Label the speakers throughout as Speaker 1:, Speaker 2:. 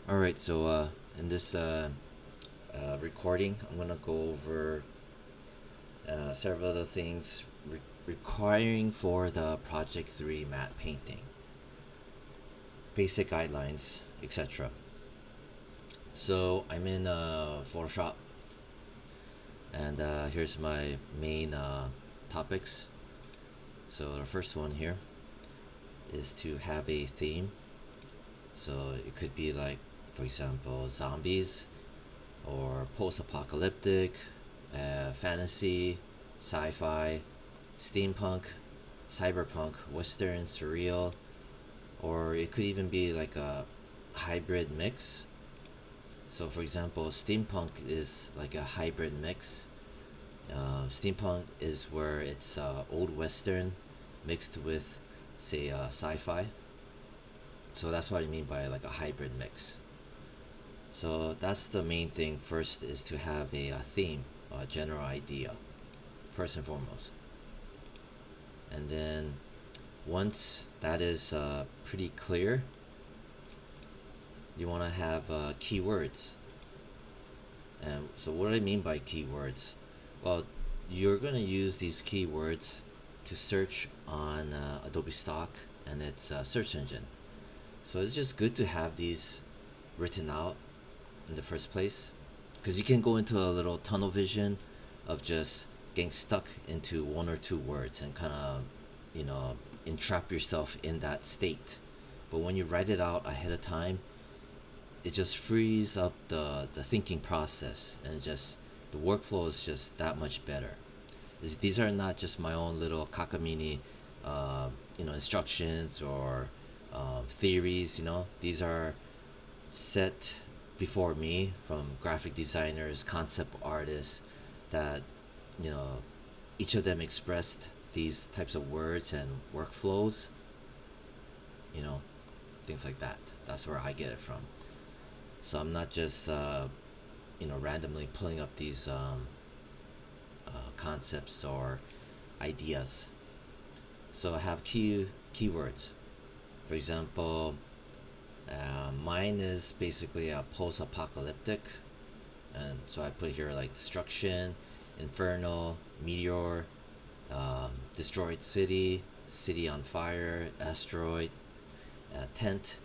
Speaker 1: All right, so in this recording, I'm gonna go over several other things requiring for the Project 3 matte painting, basic guidelines, etc. So I'm in Photoshop, and here's my main topics. So the first one here is to have a theme. So it could be like, for example, zombies or post-apocalyptic, fantasy, sci-fi, steampunk, cyberpunk, western, surreal, or it could even be like a hybrid mix. So, for example, steampunk is like a hybrid mix. Steampunk is where it's old western mixed with, say, sci-fi. So that's what I mean by like a hybrid mix. So that's the main thing. First is to have a theme, a general idea, first and foremost. And then once that is pretty clear, you want to have keywords. And so what do I mean by keywords? Well, you're going to use these keywords to search on Adobe Stock and its search engine. So it's just good to have these written out in the first place, because you can go into a little tunnel vision of just getting stuck into one or two words and kind of, you know, entrap yourself in that state. But when you write it out ahead of time, it just frees up the thinking process, and just the workflow is just that much better. These are not just my own little cockamamie, instructions or theories. These are set before me from graphic designers, concept artists, that you know each of them expressed these types of words and workflows, you know, things like that. That's where I get it from. So I'm not just randomly pulling up these concepts or ideas. So I have keywords. For example, mine is basically a post-apocalyptic, and so I put here like destruction, inferno, meteor, destroyed city, city on fire, asteroid, tent,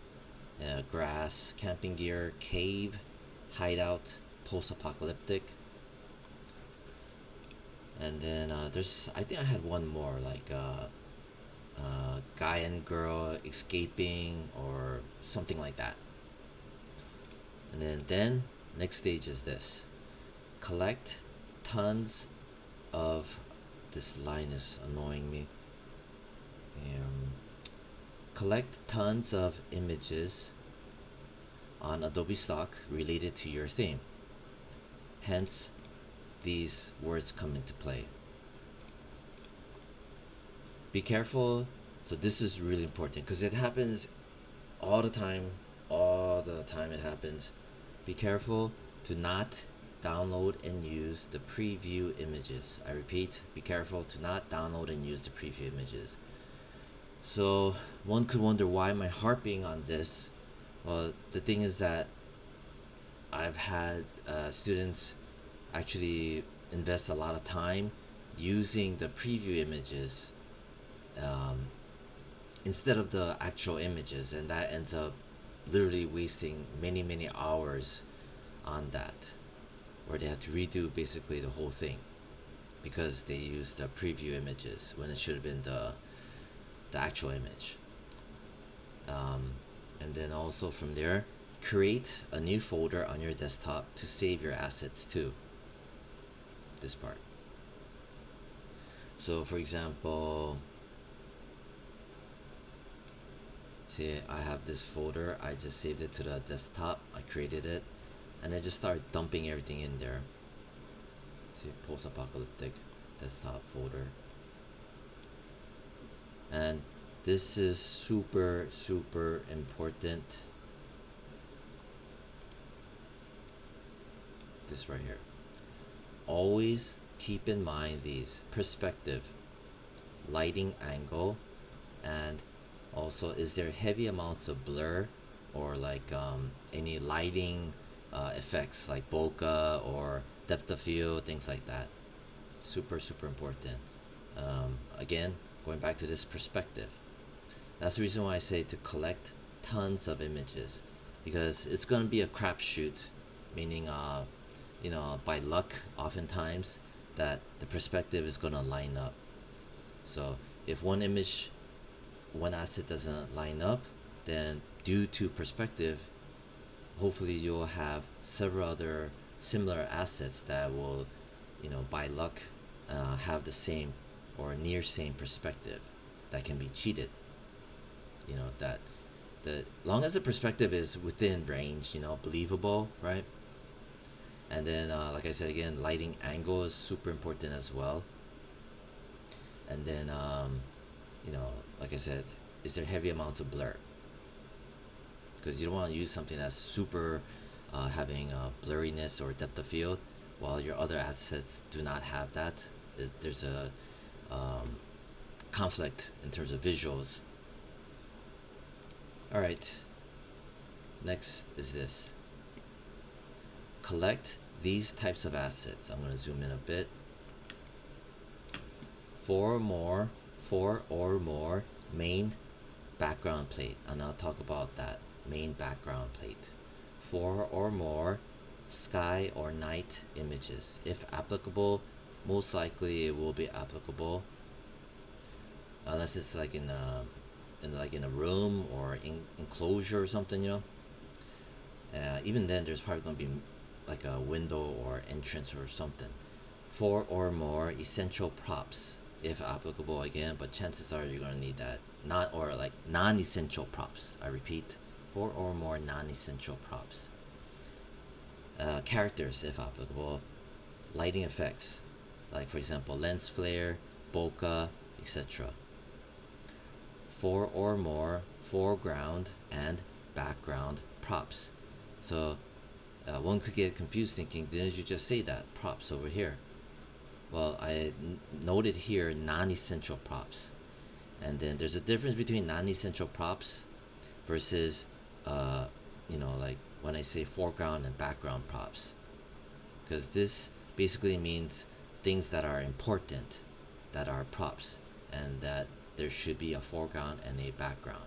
Speaker 1: grass, camping gear, cave, hideout, post-apocalyptic. And then I think I had one more, like guy and girl escaping or something like that. And then next stage is this: collect tons of, this line is annoying me. Um, Collect tons of images on Adobe Stock related to your theme. Hence, these words come into play. Be careful. So this is really important because it happens all the time. All the time it happens. Be careful to not download and use the preview images. I repeat, be careful to not download and use the preview images. So one could wonder, why am I harping on this? Well, the thing is that I've had students actually invest a lot of time using the preview images um, instead of the actual images, and that ends up literally wasting many hours on that, where they have to redo basically the whole thing because they used the preview images when it should have been the actual image. um, and then also from there, create a new folder on your desktop to save your assets to this part. So for example, see, I have this folder, I just saved it to the desktop, I created it, and I just start dumping everything in there. See, post-apocalyptic desktop folder. And this is super important, this right here. Always keep in mind these: perspective, lighting angle, and also, is there heavy amounts of blur or like any lighting effects like bokeh or depth of field, things like that. Super, super important. Again, going back to this perspective. That's the reason why I say to collect tons of images, because it's going to be a crapshoot, meaning, by luck, oftentimes, that the perspective is going to line up. So if one asset doesn't line up, then due to perspective, hopefully you'll have several other similar assets that will, by luck, have the same or near same perspective that can be cheated. That the long as the perspective is within range, believable, right? And then, like I said again, lighting angle is super important as well. And then, like I said, is there heavy amounts of blur? Because you don't want to use something that's super having blurriness or depth of field, while your other assets do not have that. There's a conflict in terms of visuals. All right. Next is this. Collect these types of assets. I'm going to zoom in a bit. Four or more main background plate, and I'll talk about that main background plate. Four or more sky or night images. If applicable, most likely it will be applicable, unless it's like in a room or enclosure or something, even then there's probably going to be like a window or entrance or something. Four or more essential props, if applicable again, but chances are you're going to need that. Not, or like non-essential props, I repeat. Four or more non-essential props. Characters, if applicable. Lighting effects, like for example lens flare, bokeh, etc. Four or more foreground and background props. So one could get confused thinking, didn't you just say that? Props over here. Well, I noted here non-essential props. And then there's a difference between non-essential props versus, like when I say foreground and background props. Because this basically means things that are important, that are props, and that there should be a foreground and a background.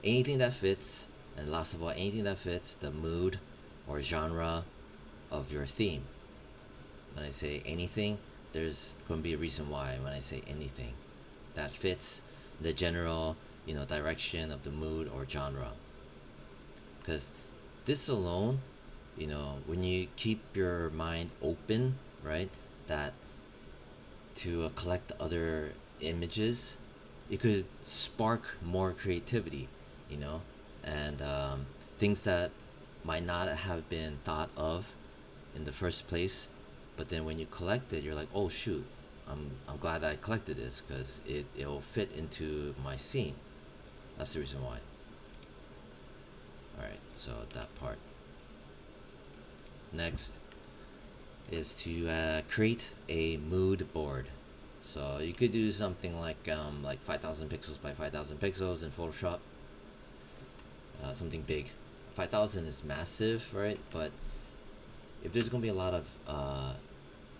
Speaker 1: Anything that fits, and last of all, anything that fits the mood or genre of your theme. When I say anything, there's going to be a reason why when I say anything that fits the general, direction of the mood or genre. Because this alone, when you keep your mind open, right, that to collect other images, it could spark more creativity, and things that might not have been thought of in the first place, but then when you collect it, you're like, oh shoot, I'm glad I collected this because it'll fit into my scene. That's the reason why. All right, so that part. Next is to create a mood board. So you could do something like 5,000 pixels by 5,000 pixels in Photoshop. Something big. 5,000 is massive, right? But if there's gonna be a lot of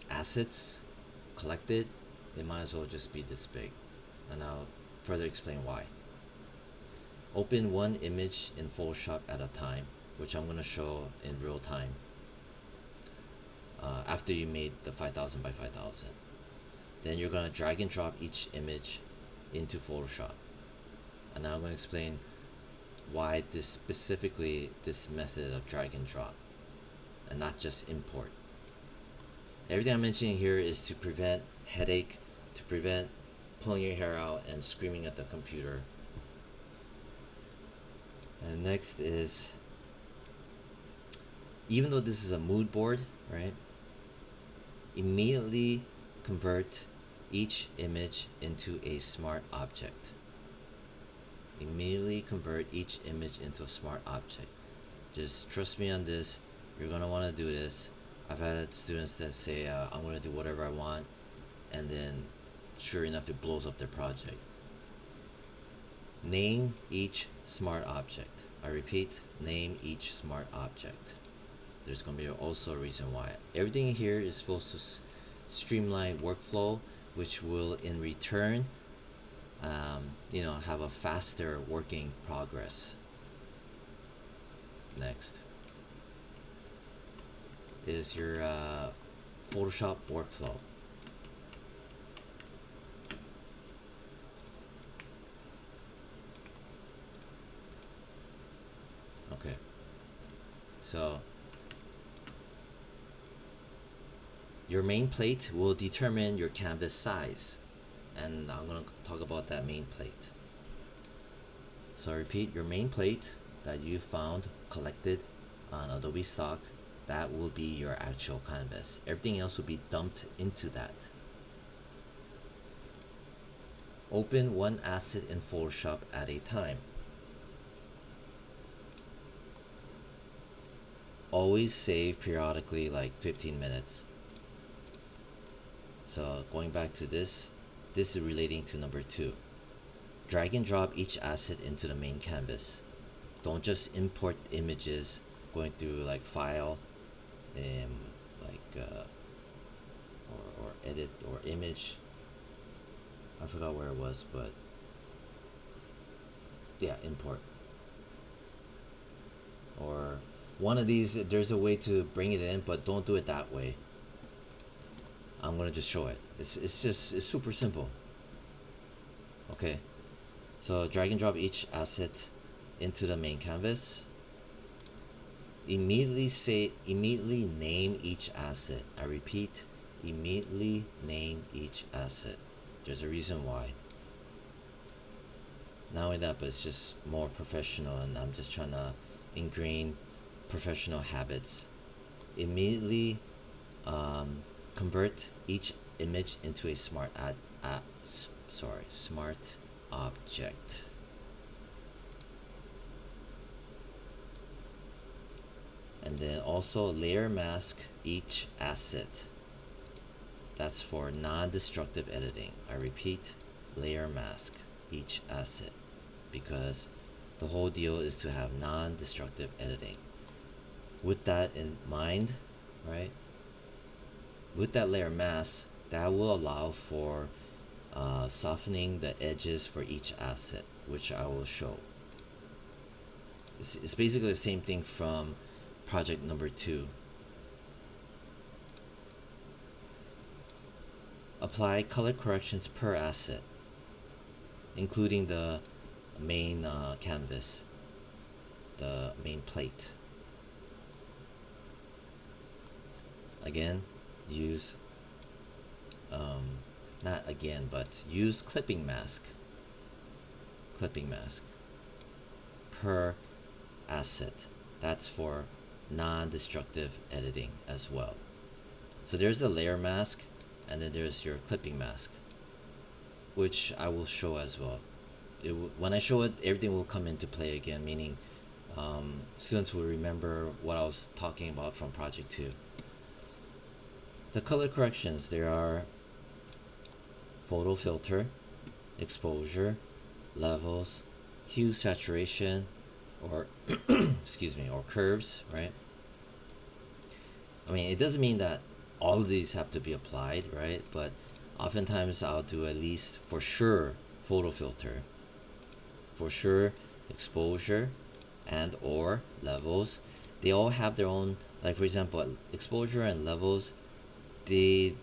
Speaker 1: assets collected, it might as well just be this big. And I'll further explain why. Open one image in Photoshop at a time, which I'm gonna show in real time. After you made the 5,000 by 5,000, then you're gonna drag and drop each image into Photoshop. And now I'm gonna explain why this method of drag and drop and not just import. Everything I'm mentioning here is to prevent headache, to prevent pulling your hair out and screaming at the computer. And next is, even though this is a mood board, right, immediately convert each image into a smart object. Immediately convert each image into a smart object. Just trust me on this. You're gonna want to do this. I've had students that say, I'm gonna do whatever I want, and then sure enough it blows up their project. Name each smart object. I repeat, name each smart object. There's going to be also a reason why. Everything here is supposed to streamline workflow, which will in return have a faster working progress. Next is your Photoshop workflow. Okay, so your main plate will determine your canvas size, and I'm going to talk about that main plate. So I repeat, your main plate that you found collected on Adobe Stock, that will be your actual canvas. Everything else will be dumped into that. Open one asset in Photoshop at a time. Always save periodically, like 15 minutes. So going back to this is relating to number 2. Drag and drop each asset into the main canvas. Don't just import images going through like file, or edit or image. I forgot where it was, but yeah, import. Or one of these, there's a way to bring it in, but don't do it that way. I'm gonna just show it. It's super simple. Okay, so drag and drop each asset into the main canvas. Immediately name each asset. I repeat, immediately name each asset. There's a reason why. Not only that, but it's just more professional, and I'm just trying to ingrain professional habits. Immediately convert each image into a smart object. And then also layer mask each asset. That's for non-destructive editing. I repeat, layer mask each asset, because the whole deal is to have non-destructive editing. With that in mind, right? With that layer mask, that will allow for softening the edges for each asset, which I will show. It's basically the same thing from project number 2. Apply color corrections per asset, including the main canvas, the main plate. Again, use not again, but use clipping mask per asset. That's for non-destructive editing as well. So there's the layer mask, and then there's your clipping mask, which I will show as well. When I show it, everything will come into play again, meaning students will remember what I was talking about from project 2. The color corrections, there are photo filter, exposure, levels, hue, saturation, or excuse me, or curves, right? I mean, it doesn't mean that all of these have to be applied, right? But oftentimes I'll do at least, for sure, photo filter, for sure, exposure, and or levels. They all have their own, like for example, exposure and levels, they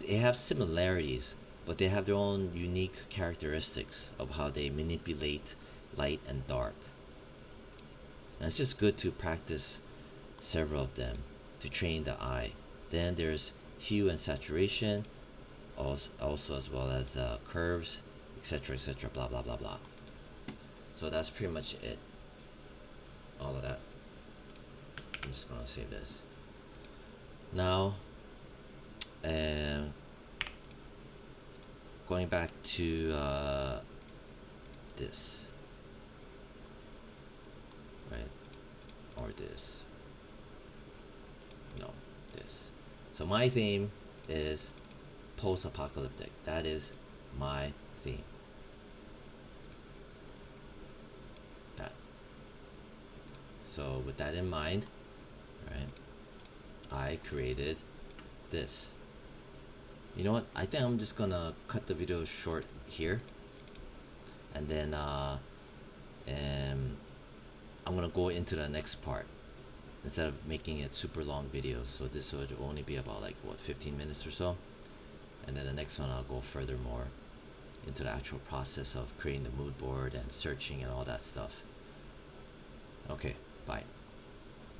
Speaker 1: have similarities, but they have their own unique characteristics of how they manipulate light and dark. And it's just good to practice several of them to train the eye. Then there's hue and saturation, also as well as curves, etc., blah blah blah blah. So that's pretty much it. All of that. I'm just gonna save this. Now, going back to this, right? Or this. No, this. So my theme is post-apocalyptic. That is my theme. So with that in mind, right, I created this. You know what? I think I'm just gonna cut the video short here, and then and I'm gonna go into the next part instead of making it super long videos. So this would only be about like what, 15 minutes or so, and then the next one I'll go further more into the actual process of creating the mood board and searching and all that stuff. Okay, bye.